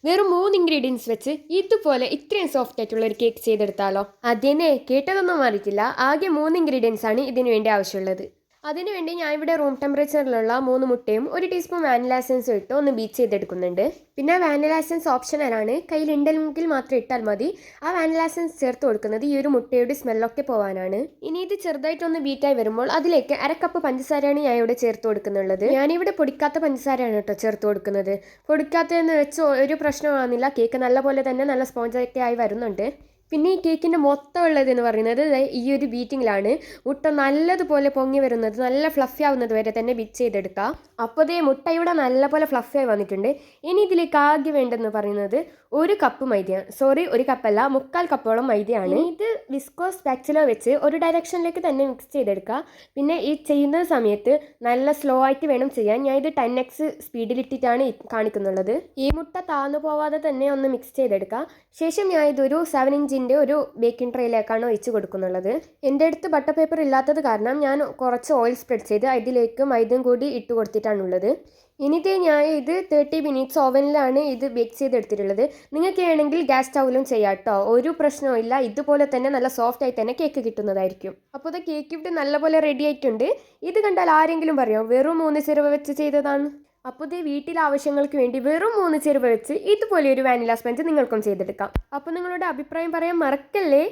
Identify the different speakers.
Speaker 1: വെറും 3 ഇൻഗ്രീഡിയൻസ് വെച്ച് ഇതുപോലെ ഇത്രയും സോഫ്റ്റ് ആയിട്ടുള്ള ഒരു കേക്ക് ചെയ്തെടുത്താലോ? അതിനെ കേട്ടതൊന്നും മാറിയിട്ടില്ല. ആകെ 3 ഇൻഗ്രീഡിയൻസ് ആണ് ഇതിനു വേണ്ടി ആവശ്യമുള്ളത്. അതിനുവേണ്ടി ഞാൻ ഇവിടെ റൂം ടെമ്പറേച്ചറിലുള്ള 3 മുട്ടയും 1 ടീസ്പൂൺ വാനില എസൻസും ഇട്ട് ഒന്ന് ബീറ്റ് ചെയ്തെടുക്കുന്നുണ്ട്. പിന്നെ വാനില എസൻസ് ഓപ്ഷണലാണ്, കയ്യിലുണ്ടെങ്കിൽ മാത്രം ഇട്ടാൽ മതി. ആ വാനില എസൻസ് ചേർത്ത് കൊടുക്കുന്നത് ഈ ഒരു മുട്ടയുടെ സ്മെല്ലൊക്കെ പോകാനാണ്. ഇനി ഇത് ചെറുതായിട്ടൊന്ന് ബീറ്റായി വരുമ്പോൾ അതിലേക്ക് 1/2 കപ്പ് പഞ്ചസാരയാണ് ഞാൻ ഇവിടെ ചേർത്ത് കൊടുക്കുന്നുള്ളത്. ഞാനിവിടെ പൊടിക്കാത്ത പഞ്ചസാരയാണ് കേട്ടോ ചേർത്ത് കൊടുക്കുന്നത്. പൊടിക്കാത്തതെന്ന് വെച്ച് ഒരു പ്രശ്നമാകുന്നില്ല, കേക്ക് നല്ലപോലെ തന്നെ നല്ല സ്പോഞ്ചൊക്കെ ആയി വരുന്നുണ്ട്. പിന്നെ ഈ കേക്കിൻ്റെ മൊത്തം ഉള്ളതെന്ന് പറയുന്നത് ഈ ഒരു ബീറ്റിങ്ങിലാണ്. മുട്ട നല്ലതുപോലെ പൊങ്ങി വരുന്നത്, നല്ല ഫ്ലഫി ആവുന്നത് വരെ തന്നെ ബീറ്റ് ചെയ്തെടുക്കുക. അപ്പോൾ ഇതേ മുട്ട ഇവിടെ നല്ലപോലെ ഫ്ലഫി ആയി വന്നിട്ടുണ്ട്. ഇനി ഇതിലേക്ക് ആകെ വേണ്ടെന്ന് പറയുന്നത് 1 കപ്പ് മൈദയാണ്. സോറി, 1 കപ്പല്ല, 3/4 കപ്പോളം മൈദയാണ്. ഇത് വിസ്കോ സ്പാച്ചുല വെച്ച് ഒരു ഡയറക്ഷനിലേക്ക് തന്നെ മിക്സ് ചെയ്തെടുക്കുക. പിന്നെ ഈ ചെയ്യുന്ന സമയത്ത് നല്ല സ്ലോ ആയിട്ട് വേണം ചെയ്യാൻ. ഞാൻ ഇത് 10x സ്പീഡിലിട്ടിട്ടാണ് കാണിക്കുന്നുള്ളത്. ഈ മുട്ട താന്നു പോവാതെ തന്നെ ഒന്ന് മിക്സ് ചെയ്തെടുക്കുക. ശേഷം ഞാൻ ഇതൊരു 7 ഇഞ്ചിൻ്റെ ഒരു ബേക്കിംഗ് ട്രേയിലേക്കാണ് ഒഴിച്ച് കൊടുക്കുന്നുള്ളത്. എൻ്റെ അടുത്ത് ബട്ടർ പേപ്പർ ഇല്ലാത്തത് കാരണം ഞാൻ കുറച്ച് ഓയിൽ സ്പ്രെഡ് ചെയ്ത് അതിലേക്ക് മൈദയും കൂടി ഇട്ട് കൊടുത്തിട്ടാണുള്ളത്. ഇനിയിത് ഞാൻ ഇത് 30 മിനിറ്റ്സ് ഓവനിലാണ് ഇത് ബേക്ക് ചെയ്തെടുത്തിട്ടുള്ളത്. നിങ്ങൾക്ക് വേണമെങ്കിൽ ഗ്യാസ് സ്റ്റൗവിലും ചെയ്യാം കേട്ടോ, ഒരു പ്രശ്നവും ഇല്ല. ഇതുപോലെ തന്നെ നല്ല സോഫ്റ്റ് ആയി തന്നെ കേക്ക് കിട്ടുന്നതായിരിക്കും. അപ്പോൾ ഇത് കേക്ക് ഇവിടെ നല്ലപോലെ റെഡി ആയിട്ടുണ്ട്. ഇത് കണ്ടാൽ ആരെങ്കിലും പറയാം വെറും 3 ചേരുവ വെച്ച് ചെയ്തതാണ്. അപ്പോൾ ഇത് വീട്ടിലെ ആവശ്യങ്ങൾക്ക് വേണ്ടി വെറും 3 ചേരുവ വെച്ച് ഇതുപോലെ ഒരു വാനില സ്പഞ്ച് നിങ്ങൾക്കും ചെയ്തെടുക്കാം. അപ്പോൾ നിങ്ങളുടെ അഭിപ്രായം പറയാൻ മറക്കല്ലേ.